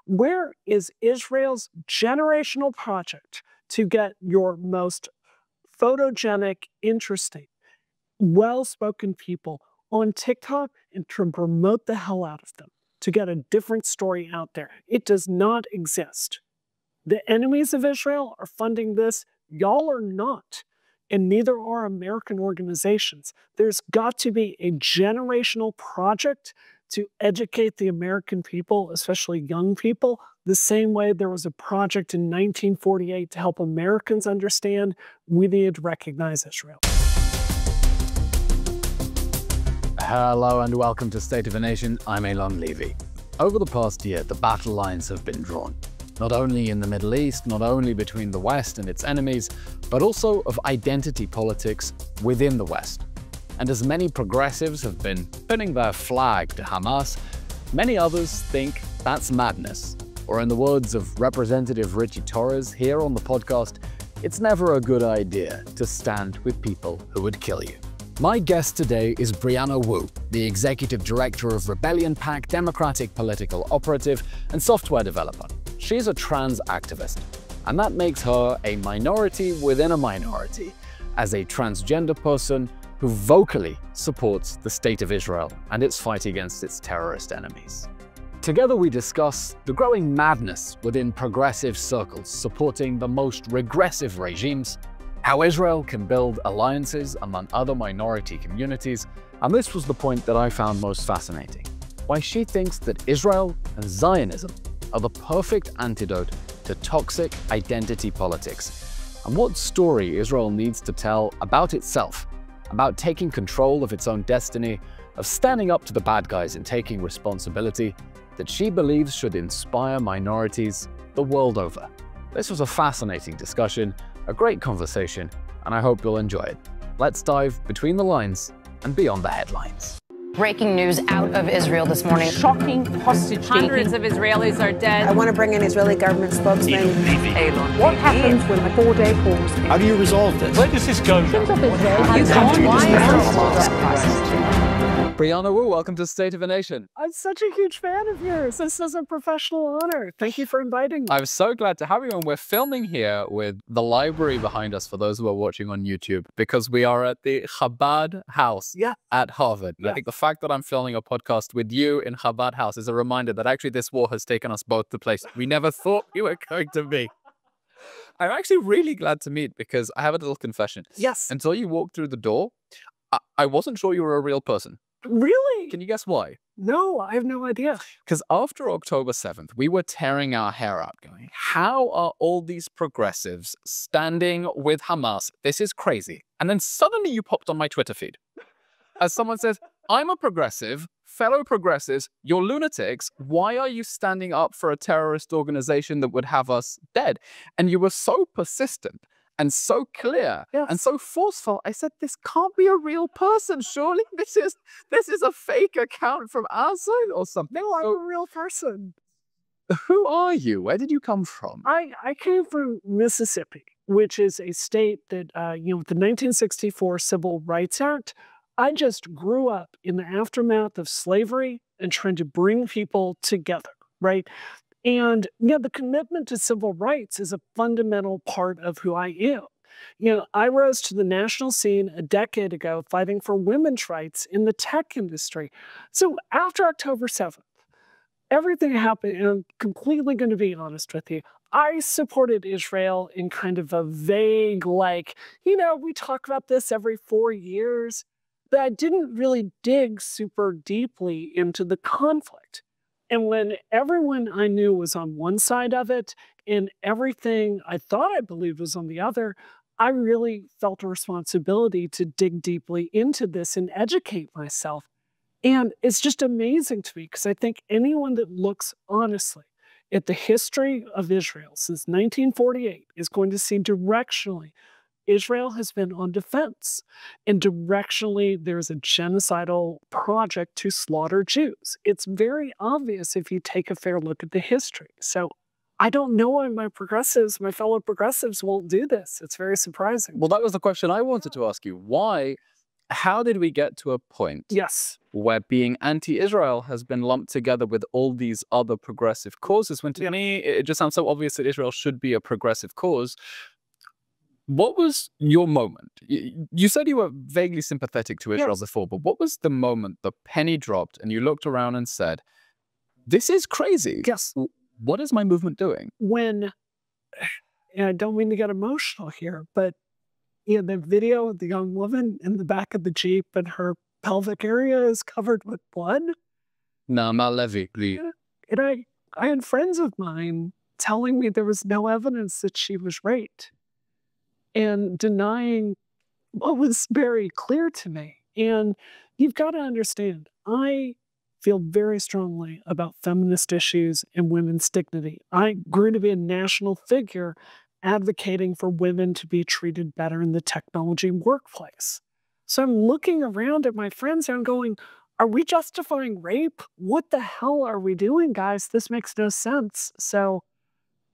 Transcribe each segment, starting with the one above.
Where is Israel's generational project to get your most photogenic, interesting, well-spoken people on TikTok and to promote the hell out of them, to get a different story out there? It does not exist. The enemies of Israel are funding this. Y'all are not. And neither are American organizations. There's got to be a generational project to educate the American people, especially young people, the same way there was a project in 1948 to help Americans understand we need to recognize Israel. Hello and welcome to State of the Nation. I'm Eylon Levy. Over the past year, the battle lines have been drawn. Not only in the Middle East, not only between the West and its enemies, but also of identity politics within the West. And as many progressives have been pinning their flag to Hamas, many others think that's madness. Or in the words of Representative Richie Torres here on the podcast, it's never a good idea to stand with people who would kill you. My guest today is Brianna Wu, the Executive Director of Rebellion PAC, Democratic Political Operative, and software developer. She's a trans activist, and that makes her a minority within a minority, as a transgender person who vocally supports the State of Israel and its fight against its terrorist enemies. Together we discuss the growing madness within progressive circles supporting the most regressive regimes, how Israel can build alliances among other minority communities, and this was the point that I found most fascinating: why she thinks that Israel and Zionism are the perfect antidote to toxic identity politics, and what story Israel needs to tell about itself, about taking control of its own destiny, of standing up to the bad guys and taking responsibility, that she believes should inspire minorities the world over. This was a fascinating discussion, a great conversation, and I hope you'll enjoy it. Let's dive between the lines and beyond the headlines. Breaking news out of Israel this morning. Shocking hostage taking. Hundreds of Israelis are dead. I want to bring in Israeli government spokesman. Eylon. What happens when the 4-day pause? How do you resolve this? Where does this go? Brianna Wu, welcome to State of the Nation. I'm such a huge fan of yours. This is a professional honor. Thank you for inviting me. I'm so glad to have you, and we're filming here with the library behind us for those who are watching on YouTube, because we are at the Chabad House at Harvard. Yeah. I think the fact that I'm filming a podcast with you in Chabad House is a reminder that actually this war has taken us both to places we never thought we were going to be. I'm actually really glad to meet, because I have a little confession. Yes. Until you walked through the door, I wasn't sure you were a real person. Really? Can you guess why? No, I have no idea. Because after October 7th, we were tearing our hair out going, how are all these progressives standing with Hamas? This is crazy. And then suddenly you popped on my Twitter feed. As someone says, I'm a progressive, fellow progressives, you're lunatics. Why are you standing up for a terrorist organization that would have us dead? And you were so persistent and so clear and so forceful. I said, this can't be a real person. Surely this is a fake account from our side or something. No, I'm a real person. Who are you? Where did you come from? I came from Mississippi, which is a state that, with the 1964 Civil Rights Act, I just grew up in the aftermath of slavery and trying to bring people together, right? And the commitment to civil rights is a fundamental part of who I am. I rose to the national scene a decade ago fighting for women's rights in the tech industry. So after October 7th, everything happened, and I'm completely going to be honest with you. I supported Israel in kind of a vague, we talk about this every 4 years, but I didn't really dig super deeply into the conflict. And when everyone I knew was on one side of it and everything I thought I believed was on the other, I really felt a responsibility to dig deeply into this and educate myself. And it's just amazing to me, because I think anyone that looks honestly at the history of Israel since 1948 is going to see directionally Israel has been on defense, and directionally there's a genocidal project to slaughter Jews. It's very obvious if you take a fair look at the history. So I don't know why my fellow progressives won't do this. It's very surprising. Well, that was the question I wanted to ask you. Why how did we get to a point Yes. where being anti-Israel has been lumped together with all these other progressive causes, when to me, it just sounds so obvious that Israel should be a progressive cause. What was your moment? You said you were vaguely sympathetic to Israel before, but what was the moment the penny dropped and you looked around and said, this is crazy? Yes. What is my movement doing? When, and I don't mean to get emotional here, but the video of the young woman in the back of the Jeep and her pelvic area is covered with blood. Levy. And I had friends of mine telling me there was no evidence that she was raped and denying what was very clear to me. And you've got to understand, I feel very strongly about feminist issues and women's dignity. I grew to be a national figure advocating for women to be treated better in the technology workplace. So I'm looking around at my friends and I'm going, are we justifying rape? What the hell are we doing, guys? This makes no sense. So,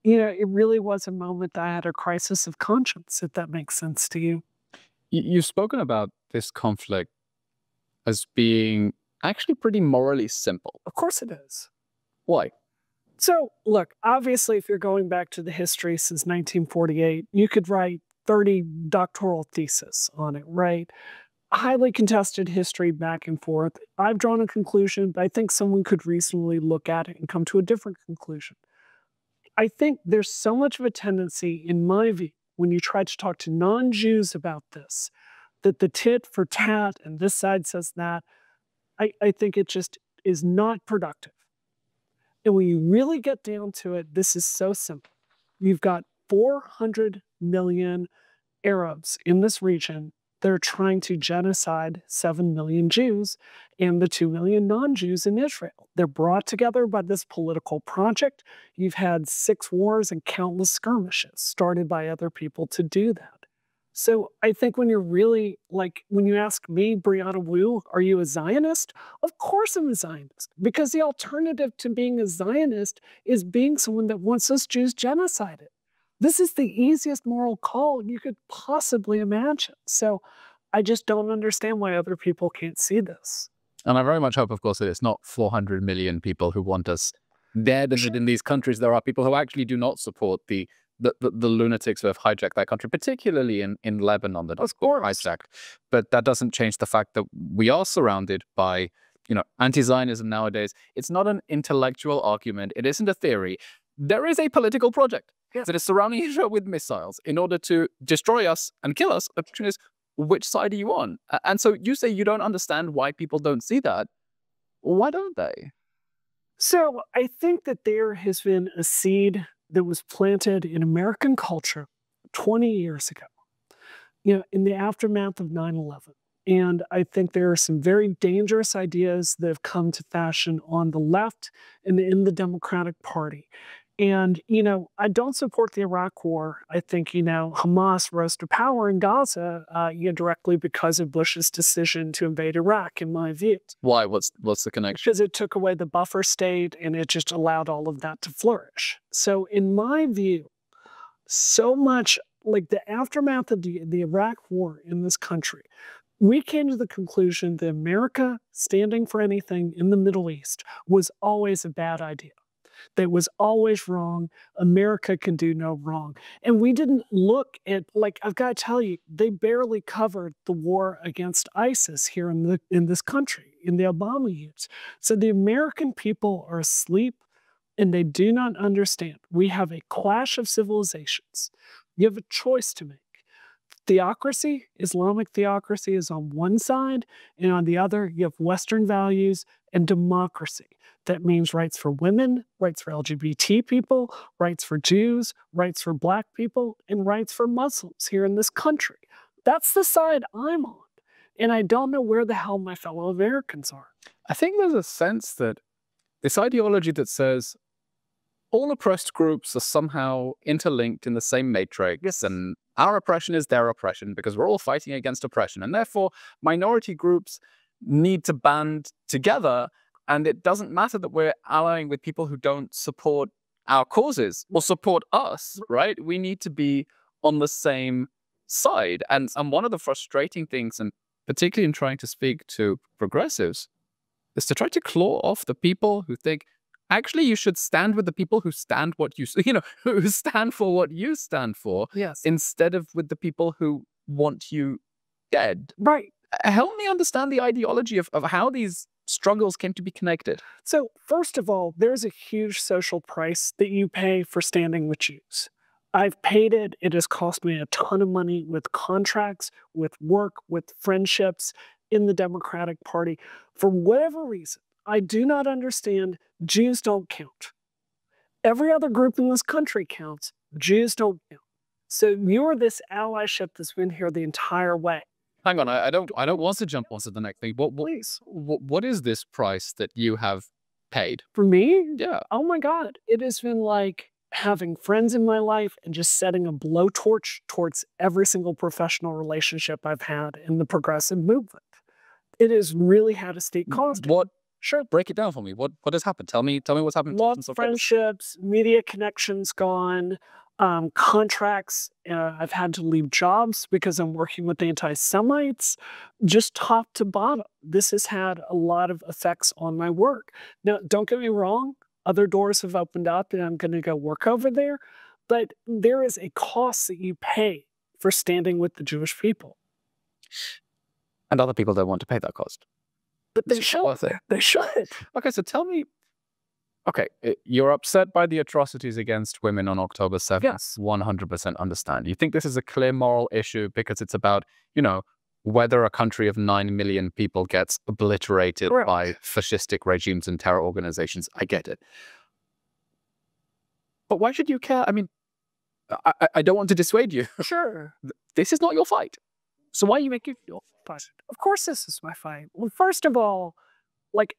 it really was a moment that I had a crisis of conscience, if that makes sense to you. You've spoken about this conflict as being actually pretty morally simple. Of course it is. Why? So, look, obviously, if you're going back to the history since 1948, you could write 30 doctoral theses on it, right? Highly contested history back and forth. I've drawn a conclusion, but I think someone could reasonably look at it and come to a different conclusion. I think there's so much of a tendency, in my view, when you try to talk to non-Jews about this, that the tit for tat and this side says that, I think it just is not productive. And when you really get down to it, this is so simple. You've got 400 million Arabs in this region that are trying to genocide 7 million Jews and the 2 million non-Jews in Israel. They're brought together by this political project. You've had 6 wars and countless skirmishes started by other people to do that. So I think when you're really, when you ask me, Brianna Wu, are you a Zionist? Of course I'm a Zionist, because the alternative to being a Zionist is being someone that wants us Jews genocided. This is the easiest moral call you could possibly imagine. So I just don't understand why other people can't see this. And I very much hope, of course, that it's not 400 million people who want us dead, and that in these countries there are people who actually do not support the lunatics who have hijacked that country, particularly in Lebanon, that is hijacked. But that doesn't change the fact that we are surrounded by, anti-Zionism nowadays. It's not an intellectual argument. It isn't a theory. There is a political project that is surrounding Israel with missiles in order to destroy us and kill us. The question is, which side are you on? And so you say you don't understand why people don't see that. Why don't they? So I think that there has been a seed that was planted in American culture 20 years ago, in the aftermath of 9/11. And I think there are some very dangerous ideas that have come to fashion on the left and in the Democratic Party. And, I don't support the Iraq War. I think, Hamas rose to power in Gaza, directly because of Bush's decision to invade Iraq, in my view. Why? What's the connection? Because it took away the buffer state and it just allowed all of that to flourish. So in my view, so much like the aftermath of the Iraq War in this country, we came to the conclusion that America standing for anything in the Middle East was always a bad idea. That was always wrong. America can do no wrong. And we didn't look at, I've got to tell you, they barely covered the war against ISIS here in this country, in the Obama years. So the American people are asleep and they do not understand. We have a clash of civilizations. You have a choice to make. Theocracy, Islamic theocracy, is on one side, and on the other, you have Western values and democracy. That means rights for women, rights for LGBT people, rights for Jews, rights for Black people, and rights for Muslims here in this country. That's the side I'm on, and I don't know where the hell my fellow Americans are. I think there's a sense that this ideology that says all oppressed groups are somehow interlinked in the same matrix, and our oppression is their oppression because we're all fighting against oppression, and therefore minority groups need to band together, and it doesn't matter that we're allying with people who don't support our causes or support us, right? We need to be on the same side. And one of the frustrating things, and particularly in trying to speak to progressives, is to try to claw off the people who think, actually, you should stand with the people who stand who stand for what you stand for, Yes. instead of with the people who want you dead. Right. Help me understand the ideology of how these struggles came to be connected. So, first of all, there's a huge social price that you pay for standing with Jews. I've paid it. It has cost me a ton of money with contracts, with work, with friendships in the Democratic Party. For whatever reason, I do not understand. Jews don't count. Every other group in this country counts. Jews don't count. So you're this allyship that's been here the entire way. Hang on, I don't want to jump onto the next thing. Please. What is this price that you have paid? For me? Yeah. Oh my God. It has been like having friends in my life and just setting a blowtorch towards every single professional relationship I've had in the progressive movement. It has really had a steep cost. What? Sure. Break it down for me. What has happened? Tell me what's happened. Lost friendships, media connections gone, contracts. I've had to leave jobs because I'm working with anti-Semites. Just top to bottom, this has had a lot of effects on my work. Now, don't get me wrong. Other doors have opened up and I'm going to go work over there. But there is a cost that you pay for standing with the Jewish people. And other people don't want to pay that cost. But they should. They should. Okay, so tell me. Okay, you're upset by the atrocities against women on October 7th. Yes. 100% understand. You think this is a clear moral issue because it's about, whether a country of 9 million people gets obliterated Correct. by fascistic regimes and terror organizations. I get it. But why should you care? I mean, I don't want to dissuade you. Sure. This is not your fight. So why are you making your fight? Of course this is my fight. Well, first of all,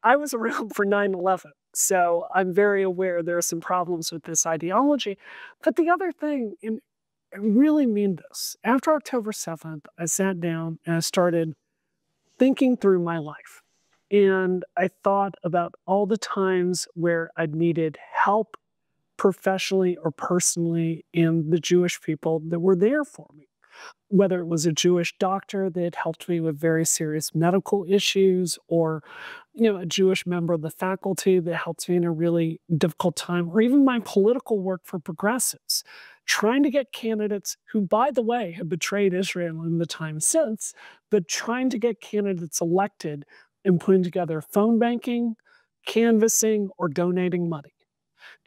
I was around for 9/11, so I'm very aware there are some problems with this ideology. But the other thing, and I really mean this, after October 7th, I sat down and I started thinking through my life. And I thought about all the times where I'd needed help professionally or personally in the Jewish people that were there for me. Whether it was a Jewish doctor that helped me with very serious medical issues, or a Jewish member of the faculty that helped me in a really difficult time, or even my political work for progressives, trying to get candidates who, by the way, have betrayed Israel in the time since, but trying to get candidates elected and putting together phone banking, canvassing, or donating money.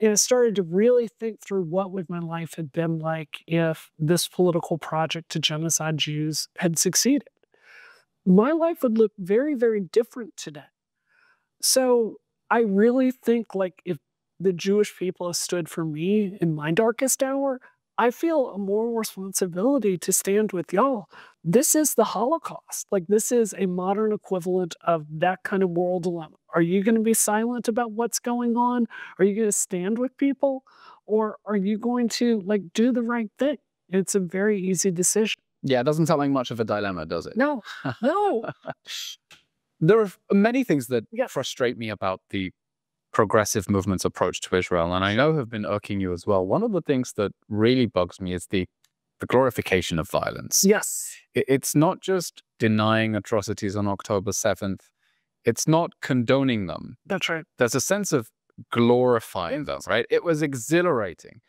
And I started to really think through what would my life have been like if this political project to genocide Jews had succeeded. My life would look very, very different today. So I really think if the Jewish people have stood for me in my darkest hour, I feel a moral responsibility to stand with y'all. This is the Holocaust. This is a modern equivalent of that kind of moral dilemma. Are you going to be silent about what's going on? Are you going to stand with people? Or are you going to do the right thing? It's a very easy decision. Yeah, it doesn't sound like much of a dilemma, does it? No, no. There are many things that frustrate me about the progressive movement's approach to Israel, and I know have been irking you as well. One of the things that really bugs me is the glorification of violence. Yes. It's not just denying atrocities on October 7th. It's not condoning them. That's right. There's a sense of glorifying them, right? It was exhilarating.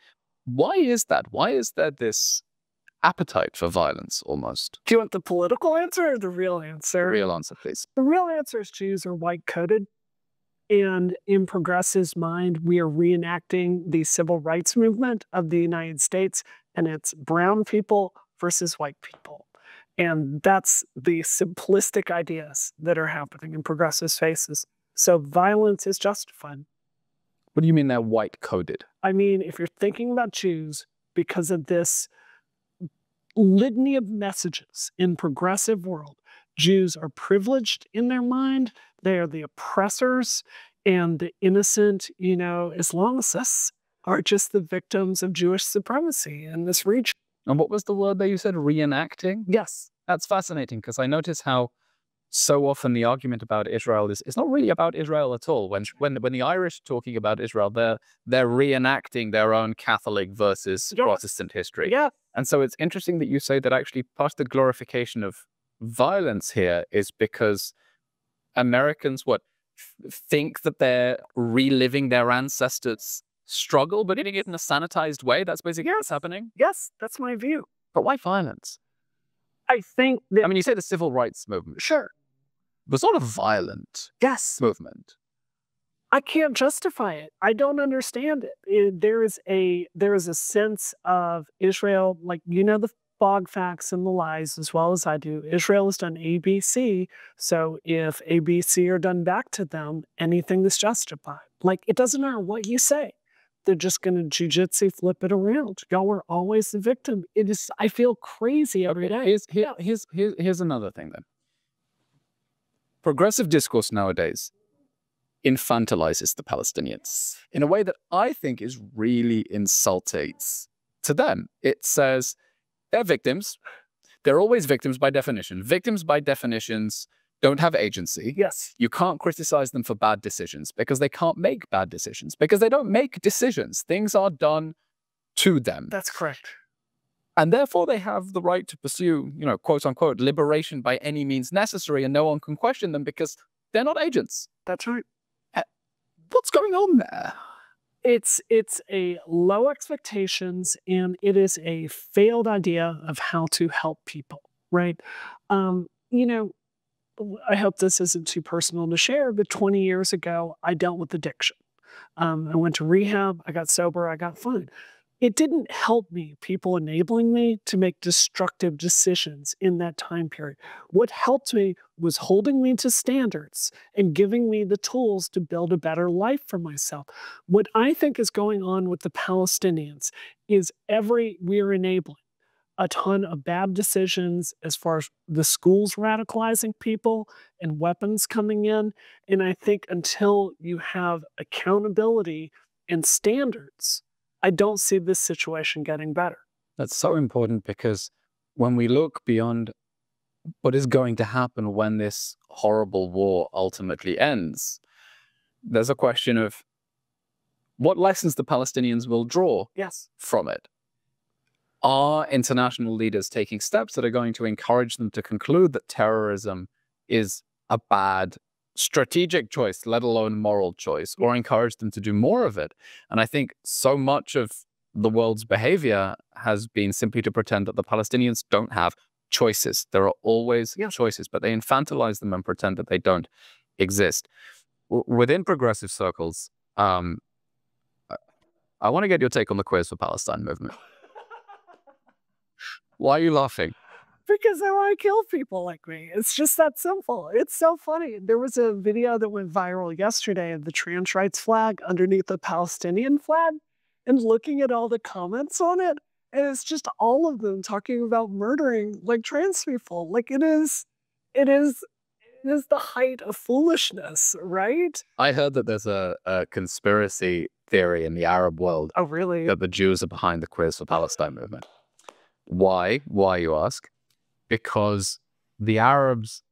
Why is that? Why is there this appetite for violence almost? Do you want the political answer or the real answer? Real answer, please. The real answer is Jews are white-coated. And in progressives' mind, we are reenacting the civil rights movement of the United States, and it's brown people versus white people. And that's the simplistic ideas that are happening in progressives' faces. So violence is justified. What do you mean they're white-coded? I mean, if you're thinking about Jews because of this litany of messages in progressive world, Jews are privileged in their mind. They are the oppressors, and the innocent, Islamists are just the victims of Jewish supremacy in this region. And what was the word that you said? Reenacting? Yes. That's fascinating, because I notice how so often the argument about Israel is not really about Israel at all. When the Irish are talking about Israel, they're reenacting their own Catholic versus Protestant history. Yeah. And so it's interesting that you say that actually part of the glorification of violence here is because Americans think that they're reliving their ancestors' struggle, but doing it in a sanitized way. That's basically what's happening. Yes, that's my view. But why violence? I think that... I mean, you say the civil rights movement. Sure. Was not a violent movement. I can't justify it. I don't understand it. There is a sense of Israel, like, the fog facts and the lies as well as I do. Israel has done ABC, so if ABC are done back to them, anything is justified. Like, it doesn't matter what you say. They're just going to jujitsu flip it around. Y'all were always the victim. I feel crazy every day. Here's another thing then. Progressive discourse nowadays infantilizes the Palestinians in a way that I think is really insulting to them. It says they're victims. They're always victims by definition. Victims by definitions don't have agency. Yes. You can't criticize them for bad decisions because they can't make bad decisions, because they don't make decisions. Things are done to them. That's correct. And therefore they have the right to pursue, quote unquote, liberation by any means necessary, and no one can question them because they're not agents. That's right. What's going on there? It's a low expectations, and it is a failed idea of how to help people, right? I hope this isn't too personal to share, but 20 years ago, I dealt with addiction. I went to rehab, I got sober, I got fine. It didn't help me, people enabling me to make destructive decisions in that time period. What helped me was holding me to standards and giving me the tools to build a better life for myself. What I think is going on with the Palestinians is we're enabling a ton of bad decisions as far as the schools radicalizing people and weapons coming in. And I think until you have accountability and standards, I don't see this situation getting better. That's so important, because when we look beyond what is going to happen when this horrible war ultimately ends, there's a question of what lessons the Palestinians will draw from it. Are international leaders taking steps that are going to encourage them to conclude that terrorism is a bad strategic choice, let alone moral choice, or encourage them to do more of it? And I think so much of the world's behavior has been simply to pretend that the Palestinians don't have choices. There are always choices, but they infantilize them and pretend that they don't exist. Within progressive circles, I want to get your take on the Queers for Palestine movement. Why are you laughing? Because I want to kill people like me. It's just that simple. It's so funny. There was a video that went viral yesterday of the trans rights flag underneath the Palestinian flag, and looking at all the comments on it, and it's just all of them talking about murdering like trans people. Like it is the height of foolishness, right? I heard that there's a conspiracy theory in the Arab world. Oh, really? That the Jews are behind the Queers for Palestine movement. Why? Why, you ask? Because the Arabs,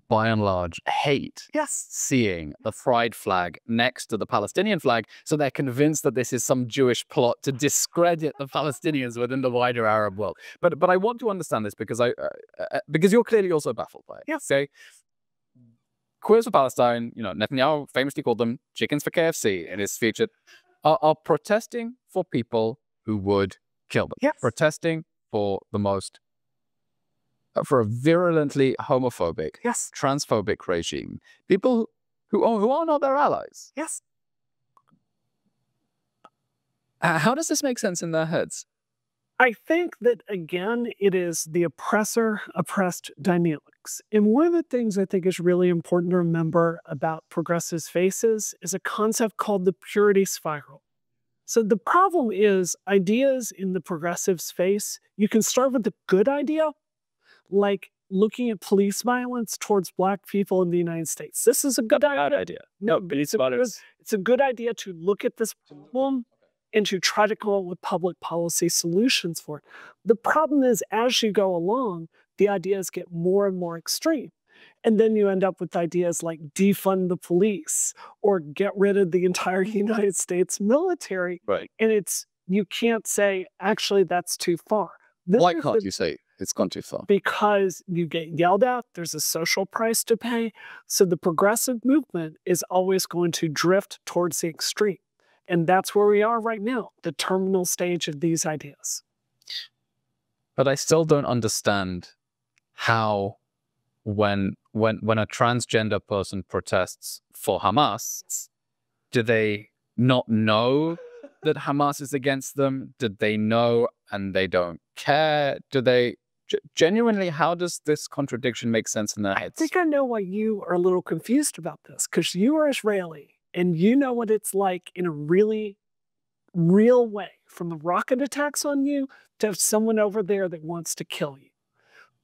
by and large, hate seeing the pride flag next to the Palestinian flag, so they're convinced that this is some Jewish plot to discredit the Palestinians within the wider Arab world. But I want to understand this because because you're clearly also baffled by it. Yes. Okay? Queers for Palestine, Netanyahu famously called them chickens for KFC in his speech, are protesting for people who would kill them. Yes. Protesting for a virulently homophobic, transphobic regime. People who are not their allies. Yes. How does this make sense in their heads? I think that, again, it is the oppressor-oppressed dynamics. And one of the things I think is really important to remember about progressives' faces is a concept called the purity spiral. So the problem is ideas in the progressive's face, you can start with a good idea, like looking at police violence towards Black people in the United States. This is a good idea. No, but it's a good idea to look at this problem and to try to come up with public policy solutions for it. The problem is, as you go along, the ideas get more and more extreme. And then you end up with ideas like defund the police or get rid of the entire United States military. Right. And you can't say, actually, that's too far. Why can't you say It's gone too far. Because you get yelled at, there's a social price to pay. So the progressive movement is always going to drift towards the extreme. And that's where we are right now, the terminal stage of these ideas. But I still don't understand how when a transgender person protests for Hamas, do they not know that Hamas is against them? Did they know and they don't care? Do they genuinely, how does this contradiction make sense in their heads? I think I know why you are a little confused about this, because you are Israeli and you know what it's like in a really real way, from the rocket attacks on you to have someone over there that wants to kill you.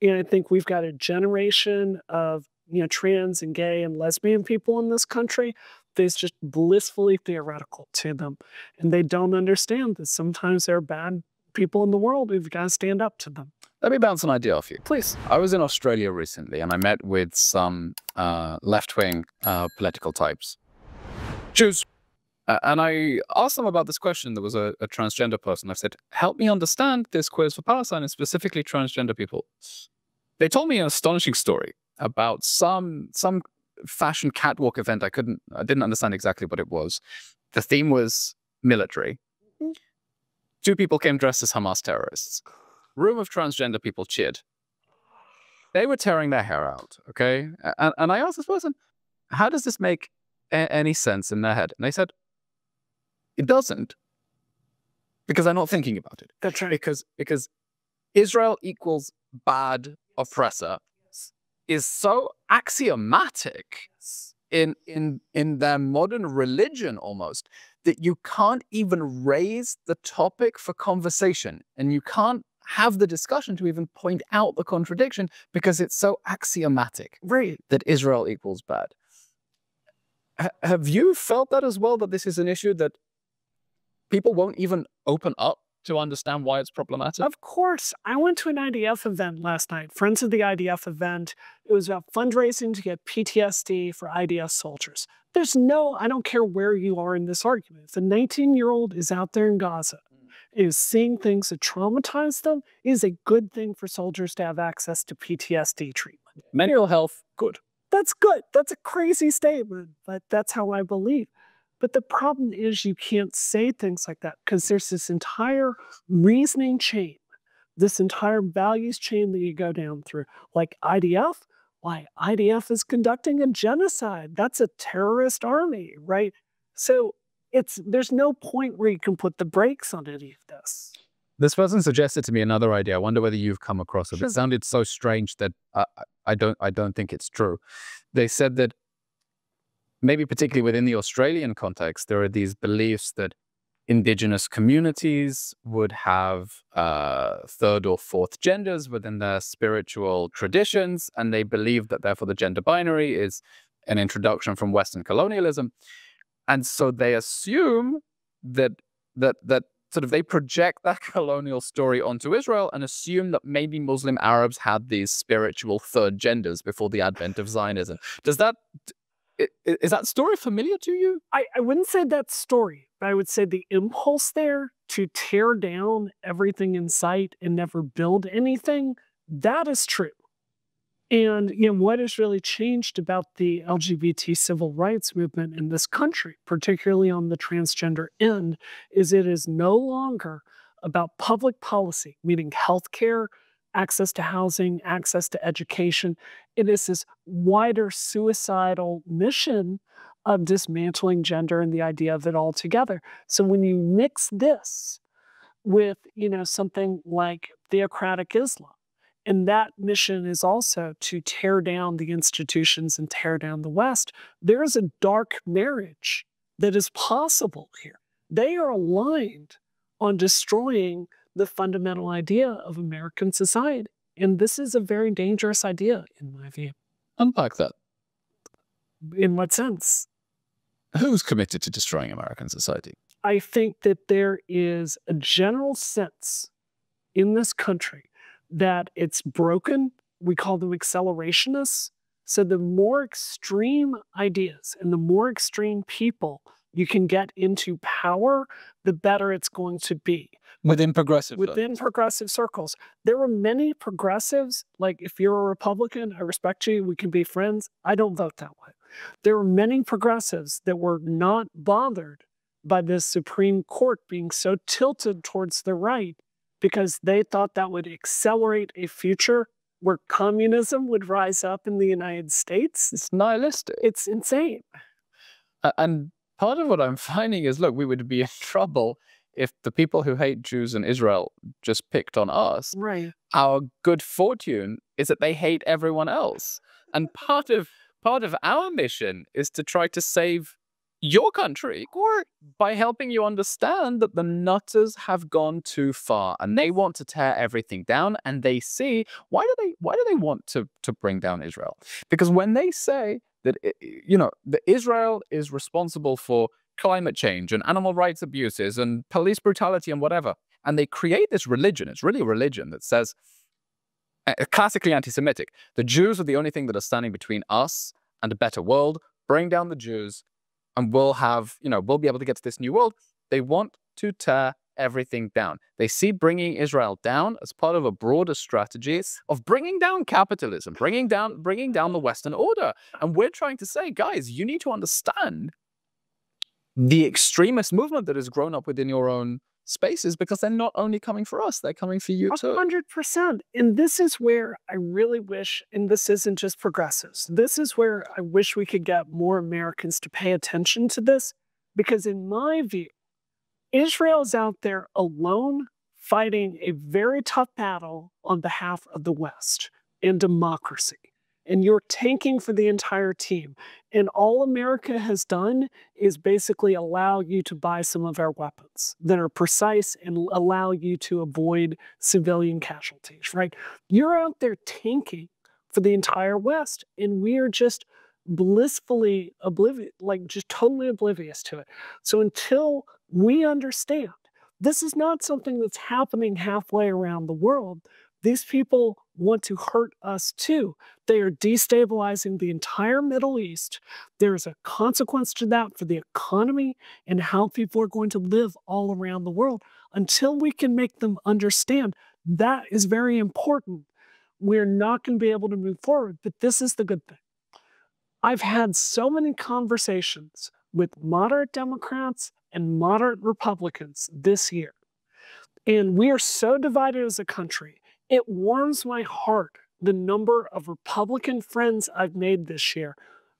And I think we've got a generation of trans and gay and lesbian people in this country that's just blissfully theoretical to them. And they don't understand that sometimes there are bad people in the world. We've got to stand up to them. Let me bounce an idea off you. Please. I was in Australia recently and I met with some left-wing political types. Jews. And I asked them about this question. There was a transgender person. I said, help me understand this quiz for Palestine and specifically transgender people. They told me an astonishing story about some fashion catwalk event. I didn't understand exactly what it was. The theme was military. Two people came dressed as Hamas terrorists. Room of transgender people cheered. They were tearing their hair out, okay? And I asked this person, how does this make any sense in their head? And they said, it doesn't, because I'm not thinking about it. That's right. Because Israel equals bad oppressor is so axiomatic in their modern religion almost that you can't even raise the topic for conversation and you can't have the discussion to even point out the contradiction because it's so axiomatic that Israel equals bad. Have you felt that as well, that this is an issue that people won't even open up to understand why it's problematic? Of course. I went to an IDF event last night, Friends of the IDF event. It was about fundraising to get PTSD for IDF soldiers. I don't care where you are in this argument. If a 19-year-old is out there in Gaza, is seeing things that traumatize them, it is a good thing for soldiers to have access to PTSD treatment. Mental health, good. That's good. That's a crazy statement, but that's how I believe. But the problem is you can't say things like that because there's this entire reasoning chain, this entire values chain that you go down through. Like IDF, why? IDF is conducting a genocide. That's a terrorist army, right? So there's no point where you can put the brakes on any of this. This person suggested to me another idea. I wonder whether you've come across it. Sure. It sounded so strange that I don't think it's true. They said that maybe particularly within the Australian context, there are these beliefs that indigenous communities would have third or fourth genders within their spiritual traditions, and they believe that therefore the gender binary is an introduction from Western colonialism. And so they assume that sort of they project that colonial story onto Israel and assume that maybe Muslim Arabs had these spiritual third genders before the advent of Zionism. Is that story familiar to you? I wouldn't say that story, but I would say the impulse there to tear down everything in sight and never build anything, that is true. And what has really changed about the LGBT civil rights movement in this country, particularly on the transgender end, is it is no longer about public policy, meaning healthcare, access to housing, access to education. It is this wider suicidal mission of dismantling gender and the idea of it all together. So when you mix this with, something like theocratic Islam, and that mission is also to tear down the institutions and tear down the West, there is a dark marriage that is possible here. They are aligned on destroying the fundamental idea of American society. And this is a very dangerous idea, in my view. Unpack that. In what sense? Who's committed to destroying American society? I think that there is a general sense in this country that it's broken. We call them accelerationists. So the more extreme ideas and the more extreme people you can get into power, the better it's going to be. Within progressive Within progressive circles. There were many progressives, like if you're a Republican, I respect you, we can be friends. I don't vote that way. There were many progressives that were not bothered by this Supreme Court being so tilted towards the right because they thought that would accelerate a future where communism would rise up in the United States. It's nihilistic. It's insane. And part of what I'm finding is, look, we would be in trouble if the people who hate Jews and Israel just picked on us. Right. Our good fortune is that they hate everyone else. And part of our mission is to try to save your country, or by helping you understand that the nutters have gone too far and they want to tear everything down. And they see, why do they want to bring down Israel? Because when they say that, that Israel is responsible for climate change and animal rights abuses and police brutality and whatever, and they create this religion, it's really a religion that says, classically anti-Semitic, the Jews are the only thing that are standing between us and a better world. Bring down the Jews and we'll be able to get to this new world. They want to tear everything down. They see bringing Israel down as part of a broader strategy of bringing down capitalism, bringing down the Western order. And we're trying to say, guys, you need to understand the extremist movement that has grown up within your own spaces, because they're not only coming for us, they're coming for you too. 100%. And this is where I really wish, and this isn't just progressives, this is where I wish we could get more Americans to pay attention to this, because in my view, Israel's out there alone fighting a very tough battle on behalf of the West and democracy. And you're tanking for the entire team. And all America has done is basically allow you to buy some of our weapons that are precise and allow you to avoid civilian casualties, right? You're out there tanking for the entire West, and we are just blissfully oblivious, like just totally oblivious to it. So until we understand this is not something that's happening halfway around the world, these people want to hurt us too. They are destabilizing the entire Middle East. There's a consequence to that for the economy and how people are going to live all around the world. Until we can make them understand that is very important, we're not going to be able to move forward. But this is the good thing. I've had so many conversations with moderate Democrats and moderate Republicans this year. And we are so divided as a country. It warms my heart, the number of Republican friends I've made this year.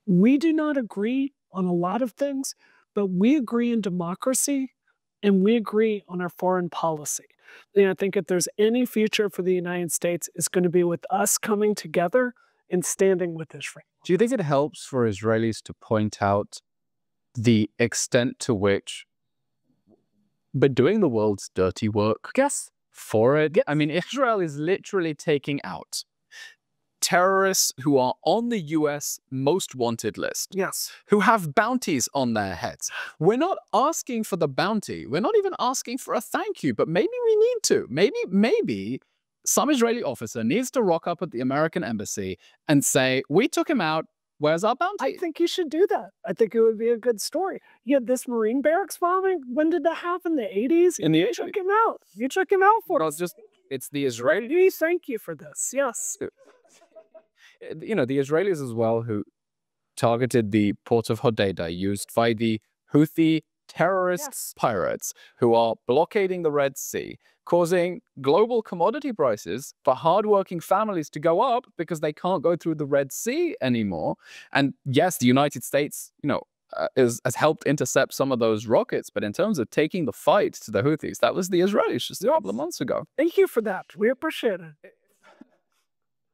We do not agree on a lot of things, but we agree in democracy and we agree on our foreign policy. And I think if there's any future for the United States, it's going to be with us coming together and standing with Israel. Do you think it helps for Israelis to point out the extent to which we're doing the world's dirty work? Yes. For it. Yes. I mean, Israel is literally taking out terrorists who are on the US most wanted list. Yes. Who have bounties on their heads. We're not asking for the bounty. We're not even asking for a thank you, but maybe we need to. Maybe some Israeli officer needs to rock up at the American embassy and say, we took him out. Where's our bounty? I think you should do that. I think it would be a good story. You had this Marine barracks bombing. When did that happen? The 80s? In the 80s. You took him out. You took him out for us. It's the Israeli. We thank you for this. Yes. The Israelis as well who targeted the port of Hodeidah, used by the Houthi terrorist pirates who are blockading the Red Sea, causing global commodity prices for hardworking families to go up because they can't go through the Red Sea anymore. And yes, the United States, has helped intercept some of those rockets, but in terms of taking the fight to the Houthis, that was the Israelis just a couple of months ago. Thank you for that. We appreciate it.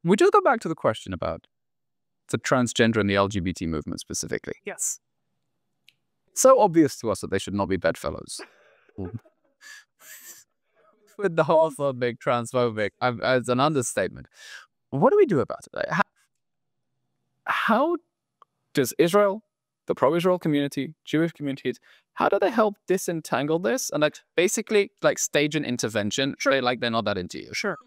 We just go back to the question about the transgender and the LGBT movement specifically. Yes. So obvious to us that they should not be bedfellows. With the homophobic, transphobic, as an understatement. What do we do about it? How does Israel, the pro-Israel community, Jewish communities, how do they help disentangle this and basically stage an intervention? Sure. They're not that into you. Sure.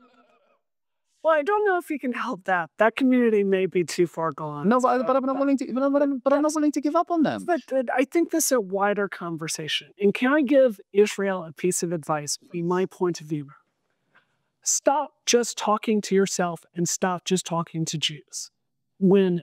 Well, I don't know if you can help that. That community may be too far gone. No, but I'm not willing to. But I'm not willing to give up on them. But I think this is a wider conversation. And can I give Israel a piece of advice, in my point of view? Stop just talking to yourself and stop just talking to Jews. When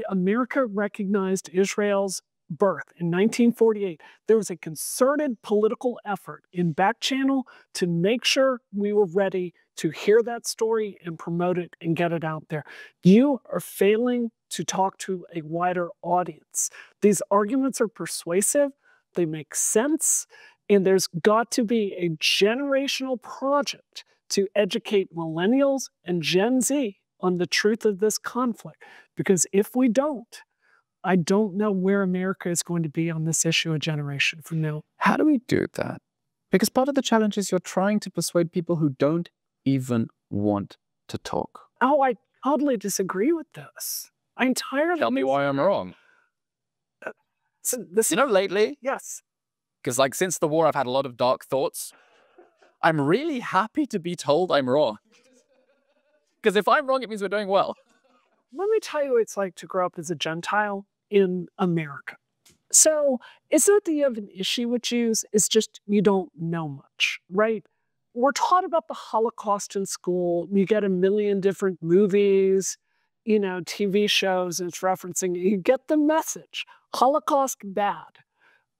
America recognized Israel's birth in 1948, there was a concerted political effort in back channel to make sure we were ready to hear that story and promote it and get it out there. You are failing to talk to a wider audience. These arguments are persuasive, they make sense, and there's got to be a generational project to educate millennials and Gen Z on the truth of this conflict. Because if we don't, I don't know where America is going to be on this issue a generation from now. How do we do that? Because part of the challenge is you're trying to persuade people who don't even want to talk. Oh, I totally disagree with this. I entirely... Tell me why I'm wrong. Lately, yes. because like since the war, I've had a lot of dark thoughts. I'm really happy to be told I'm wrong. Because if I'm wrong, it means we're doing well. Let me tell you what it's like to grow up as a Gentile in America. So it's not that you have an issue with Jews, it's just you don't know much, right? We're taught about the Holocaust in school. You get a million different movies, TV shows, and it's referencing, you get the message. Holocaust bad.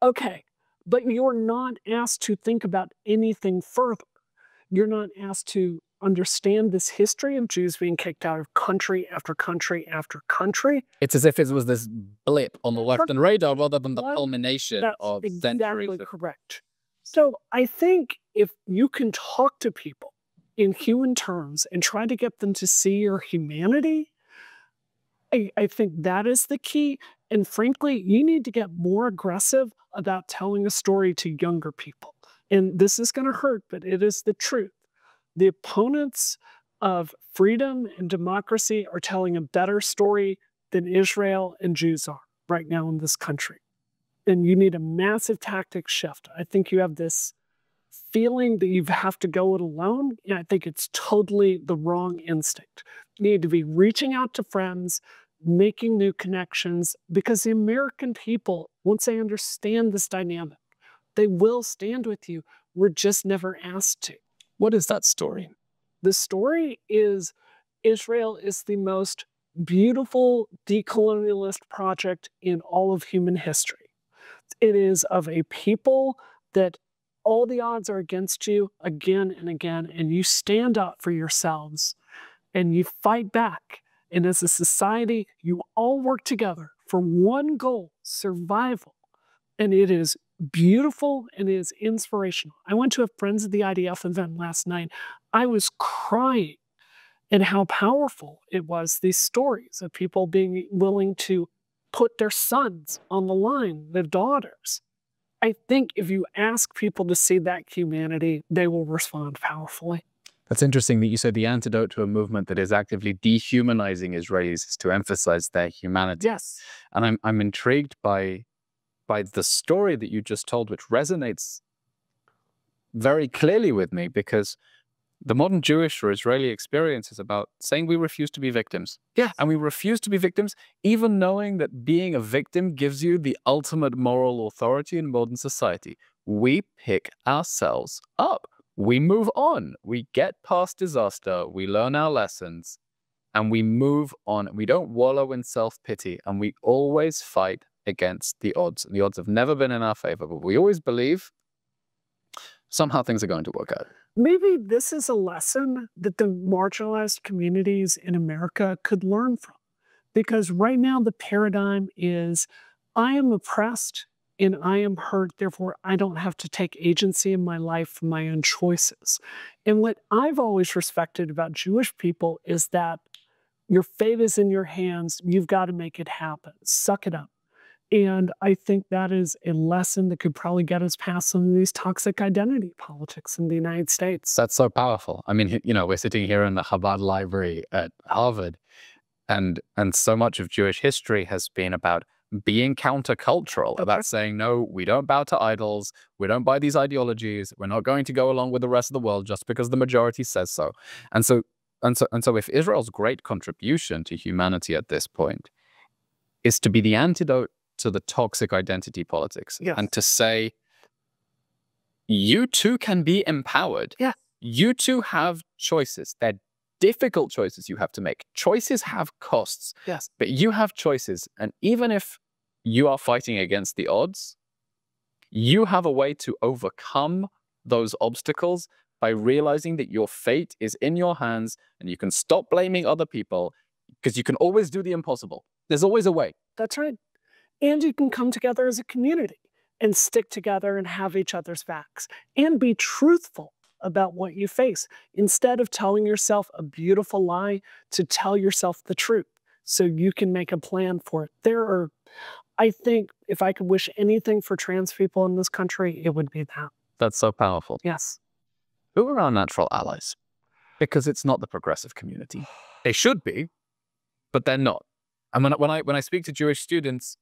Okay, but you're not asked to think about anything further. You're not asked to understand this history of Jews being kicked out of country after country after country. It's as if it was this blip on the Western radar rather than the culmination of centuries. Exactly correct. So I think if you can talk to people in human terms and try to get them to see your humanity, I think that is the key. And frankly, you need to get more aggressive about telling a story to younger people. And this is going to hurt, but it is the truth. The opponents of freedom and democracy are telling a better story than Israel and Jews are right now in this country. And you need a massive tactic shift. I think you have this feeling that you have to go it alone. And I think it's totally the wrong instinct. You need to be reaching out to friends, making new connections, because the American people, once they understand this dynamic, they will stand with you. We're just never asked to. What is that story? The story is Israel is the most beautiful decolonialist project in all of human history. It is of a people that all the odds are against you again and again, and you stand up for yourselves and you fight back. And as a society, you all work together for one goal, survival. And it is beautiful and it is inspirational. I went to a Friends of the IDF event last night. I was crying at how powerful it was, these stories of people being willing to put their sons on the line, their daughters. I think if you ask people to see that humanity, they will respond powerfully. That's interesting that you said the antidote to a movement that is actively dehumanizing Israelis is to emphasize their humanity. Yes. And I'm intrigued by the story that you just told, which resonates very clearly with me, because the modern Jewish or Israeli experience is about saying we refuse to be victims. Yes. And we refuse to be victims, even knowing that being a victim gives you the ultimate moral authority in modern society. We pick ourselves up. We move on. We get past disaster. We learn our lessons. And we move on. We don't wallow in self-pity. And we always fight against the odds. And the odds have never been in our favor. But we always believe somehow things are going to work out. Maybe this is a lesson that the marginalized communities in America could learn from. Because right now the paradigm is, I am oppressed and I am hurt, therefore I don't have to take agency in my life for my own choices. And what I've always respected about Jewish people is that your fate is in your hands, you've got to make it happen, suck it up. And I think that is a lesson that could probably get us past some of these toxic identity politics in the United States. That's so powerful. I mean, you know, we're sitting here in the Chabad library at Harvard, and so much of Jewish history has been about being countercultural, about saying, no, we don't bow to idols, we don't buy these ideologies, we're not going to go along with the rest of the world just because the majority says so. And so so if Israel's great contribution to humanity at this point is to be the antidote to the toxic identity politics, Yes. and to say, you too can be empowered. Yeah. You too have choices. They're difficult choices you have to make. Choices have costs. Yes. But you have choices. And even if you are fighting against the odds, you have a way to overcome those obstacles by realizing that your fate is in your hands, and you can stop blaming other people, because you can always do the impossible. There's always a way. That's right. And you can come together as a community and stick together and have each other's backs and be truthful about what you face, instead of telling yourself a beautiful lie, to tell yourself the truth so you can make a plan for it. I think if I could wish anything for trans people in this country, it would be that. That's so powerful. Yes. Who are our natural allies? Because it's not the progressive community. They should be, but they're not. And when I speak to Jewish students,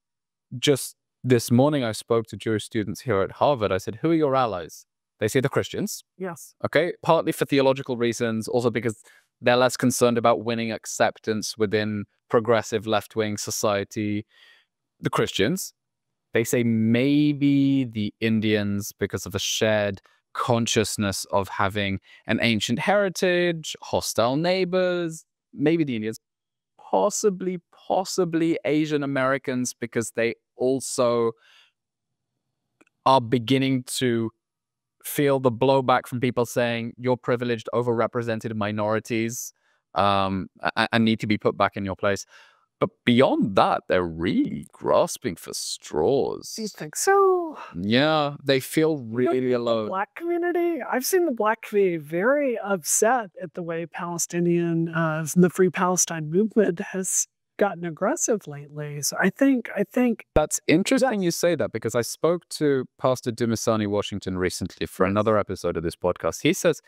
just this morning I spoke to Jewish students here at Harvard. I said, who are your allies? They say the Christians. Yes. Okay, partly for theological reasons, also because they're less concerned about winning acceptance within progressive left-wing society. The Christians. They say maybe the Indians, because of a shared consciousness of having an ancient heritage, hostile neighbors. Maybe the Indians. Possibly Asian Americans, because they also are beginning to feel the blowback from people saying you're privileged, overrepresented minorities, and need to be put back in your place. But beyond that, they're really grasping for straws. Do you think so? Yeah, they feel really alone. The Black community, I've seen the Black community very upset at the way the Free Palestine movement has gotten aggressive lately. So I think that's interesting you say that, because I spoke to Pastor Dumisani Washington recently for another episode of this podcast. He says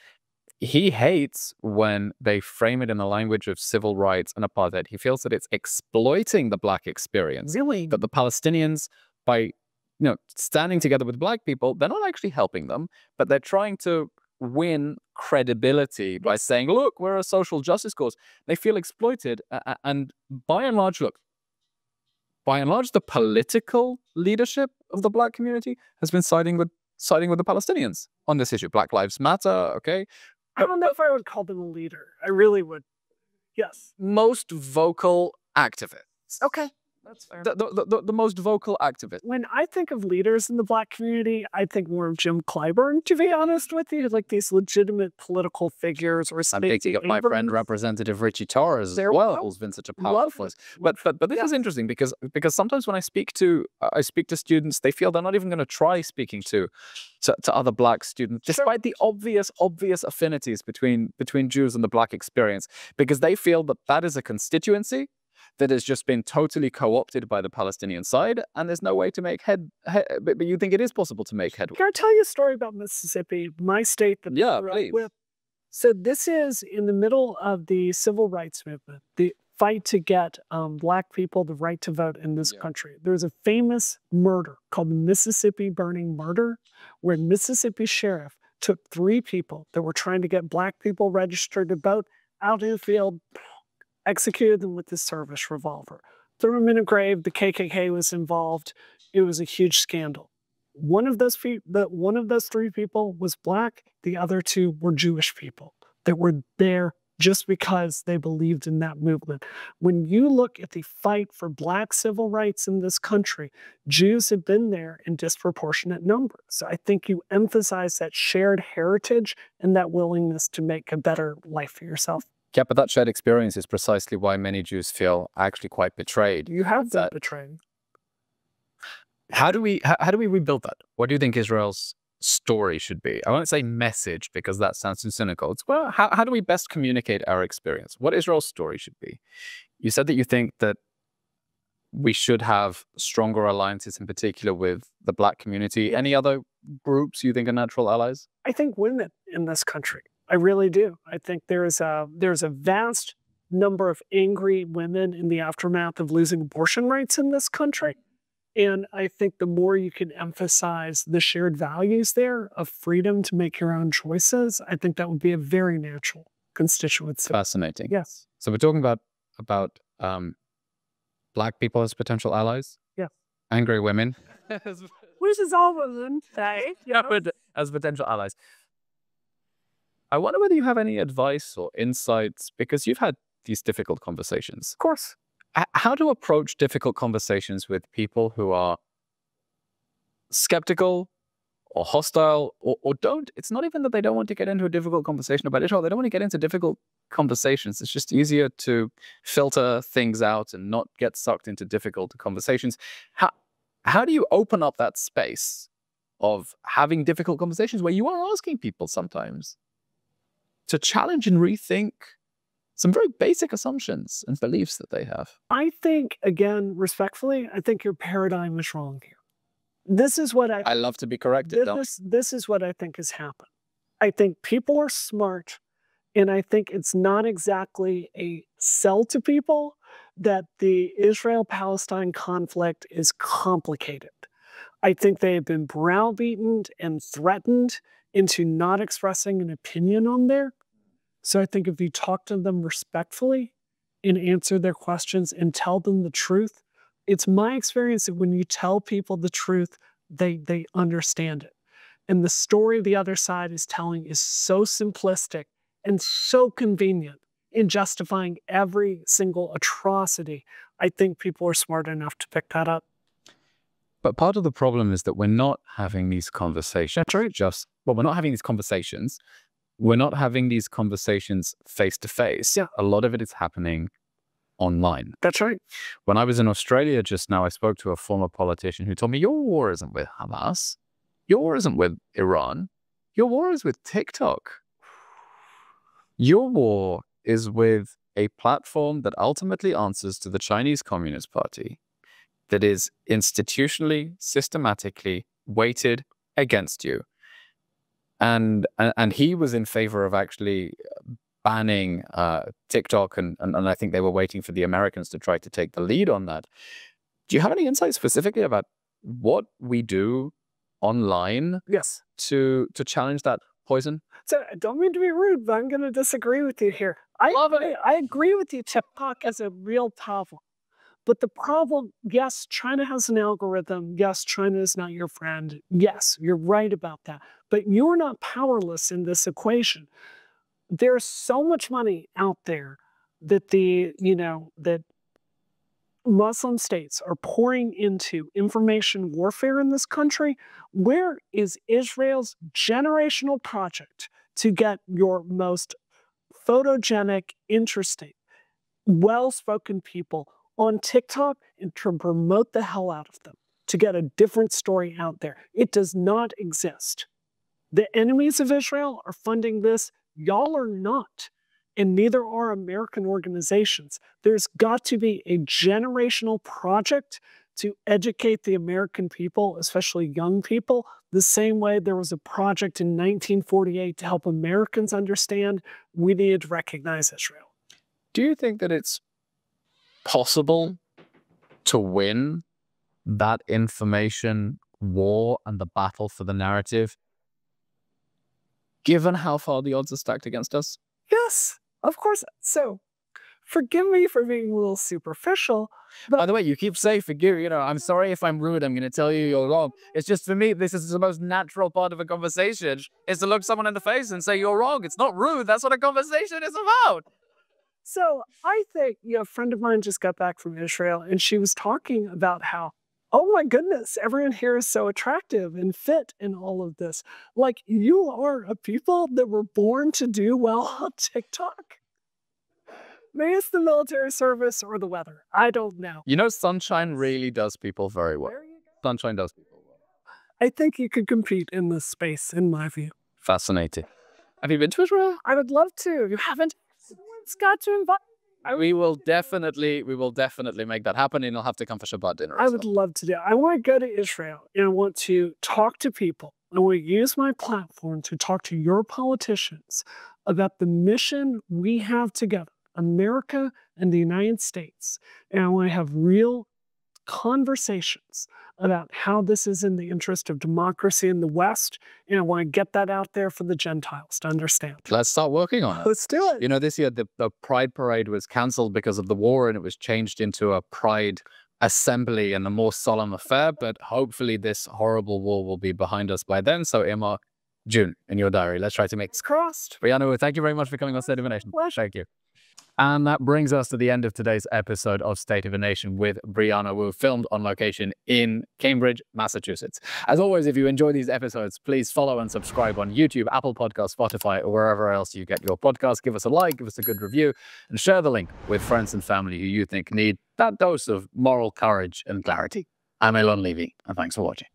he hates when they frame it in the language of civil rights and apartheid. He feels that it's exploiting the Black experience. Really? That the Palestinians, by standing together with Black people, they're not actually helping them, but they're trying to win credibility by saying, look, we're a social justice cause. They feel exploited. And by and large, the political leadership of the Black community has been siding with the Palestinians on this issue. Black Lives Matter, okay? I don't know if I would call them a leader. I really would. Yes. Most vocal activists. Okay. That's fair. The most vocal activist. When I think of leaders in the Black community, I think more of Jim Clyburn, to be honest with you, like these legitimate political figures. Or I'm thinking of my friend Representative Richie Torres as well, who's been such a powerful voice. But this is interesting because sometimes when I speak to students, they feel they're not even going to try speaking to other Black students, despite the obvious affinities between Jews and the Black experience, because they feel that is a constituency that has just been totally co-opted by the Palestinian side, and there's no way to make but you think it is possible to make headway? Can I tell you a story about Mississippi, my state that I grew up with? So this is in the middle of the civil rights movement, the fight to get Black people the right to vote in this country. There's a famous murder called the Mississippi Burning Murder, where Mississippi sheriff took 3 people that were trying to get Black people registered to vote out in the field, executed them with this service revolver, threw them in a grave. The KKK was involved. It was a huge scandal. One of those 3 people was Black. The other 2 were Jewish people that were there just because they believed in that movement. When you look at the fight for Black civil rights in this country, Jews have been there in disproportionate numbers. So I think you emphasize that shared heritage and that willingness to make a better life for yourself. Yeah, but that shared experience is precisely why many Jews feel actually quite betrayed. You have been betrayed. How do we rebuild that? What do you think Israel's story should be? I won't say message, because that sounds too cynical. It's, well, how do we best communicate our experience? What Israel's story should be? You said that you think that we should have stronger alliances, in particular with the Black community. Any other groups you think are natural allies? I think women in this country. I really do. I think there's a vast number of angry women in the aftermath of losing abortion rights in this country. And I think the more you can emphasize the shared values there of freedom to make your own choices, I think that would be a very natural constituency. Fascinating. Yes. So we're talking about Black people as potential allies. Yeah. Angry women. Which is all women say. Yeah, but as potential allies. I wonder whether you have any advice or insights, because you've had these difficult conversations. Of course. How to approach difficult conversations with people who are skeptical or hostile or don't. It's not even that they don't want to get into a difficult conversation about Israel. They don't want to get into difficult conversations. It's just easier to filter things out and not get sucked into difficult conversations. How do you open up that space of having difficult conversations where you are asking people sometimes to challenge and rethink some very basic assumptions and beliefs that they have? I think, again, respectfully, I think your paradigm is wrong here. This is what I love to be corrected. This is what I think has happened. I think people are smart, and I think it's not exactly a sell to people that the Israel-Palestine conflict is complicated. I think they have been browbeaten and threatened into not expressing an opinion on there. So I think if you talk to them respectfully and answer their questions and tell them the truth, it's my experience that when you tell people the truth, they understand it. And the story the other side is telling is so simplistic and so convenient in justifying every single atrocity. I think people are smart enough to pick that up. But part of the problem is that we're not having these conversations. That's right. We're not having these conversations. We're not having these conversations face to face. Yeah. A lot of it is happening online. That's right. When I was in Australia just now, I spoke to a former politician who told me, your war isn't with Hamas. Your war isn't with Iran. Your war is with TikTok. Your war is with a platform that ultimately answers to the Chinese Communist Party, that is institutionally, systematically weighted against you. And he was in favor of actually banning TikTok, and I think they were waiting for the Americans to try to take the lead on that. Do you have any insight specifically about what we do online to challenge that poison? So I don't mean to be rude, but I'm going to disagree with you here. I agree with you. TikTok is a real problem. But the problem, yes, China has an algorithm. Yes, China is not your friend. Yes, you're right about that. But you're not powerless in this equation. There's so much money out there that that Muslim states are pouring into information warfare in this country. Where is Israel's generational project to get your most photogenic, interesting, well-spoken people on TikTok and to promote the hell out of them, to get a different story out there? It does not exist. The enemies of Israel are funding this. Y'all are not, and neither are American organizations. There's got to be a generational project to educate the American people, especially young people, the same way there was a project in 1948 to help Americans understand we needed to recognize Israel. Do you think that it's possible to win that information war and the battle for the narrative, given how far the odds are stacked against us? Yes, of course. So, forgive me for being a little superficial. But by the way, you keep saying forgive. I'm sorry if I'm rude. I'm going to tell you you're wrong. It's just, for me, this is the most natural part of a conversation, is to look someone in the face and say you're wrong. It's not rude. That's what a conversation is about. So I think, a friend of mine just got back from Israel, and she was talking about how, oh my goodness, everyone here is so attractive and fit in all of this. Like, you are a people that were born to do well on TikTok. Maybe it's the military service or the weather. I don't know. Sunshine really does people very well. Sunshine does people well. I think you could compete in this space, in my view. Fascinating. Have you been to Israel? I would love to. You haven't? Someone's got to invite. We will definitely make that happen, and you'll have to come for Shabbat dinner. I would love to do it. I want to go to Israel, and I want to talk to people. I want to use my platform to talk to your politicians about the mission we have together, America and the United States. And I want to have real conversations about how this is in the interest of democracy in the West. And I want to get that out there for the Gentiles to understand. Let's start working on it. Let's do it. You know, this year the Pride Parade was cancelled because of the war, and it was changed into a Pride assembly and a more solemn affair. But hopefully this horrible war will be behind us by then. So earmark June in your diary. Let's try to make It's crossed. Brianna Wu, thank you very much for coming on State of a Nation. Pleasure. Thank you. And that brings us to the end of today's episode of State of a Nation with Brianna Wu, filmed on location in Cambridge, Massachusetts. As always, if you enjoy these episodes, please follow and subscribe on YouTube, Apple Podcasts, Spotify, or wherever else you get your podcasts. Give us a like, give us a good review, and share the link with friends and family who you think need that dose of moral courage and clarity. I'm Eylon Levy, and thanks for watching.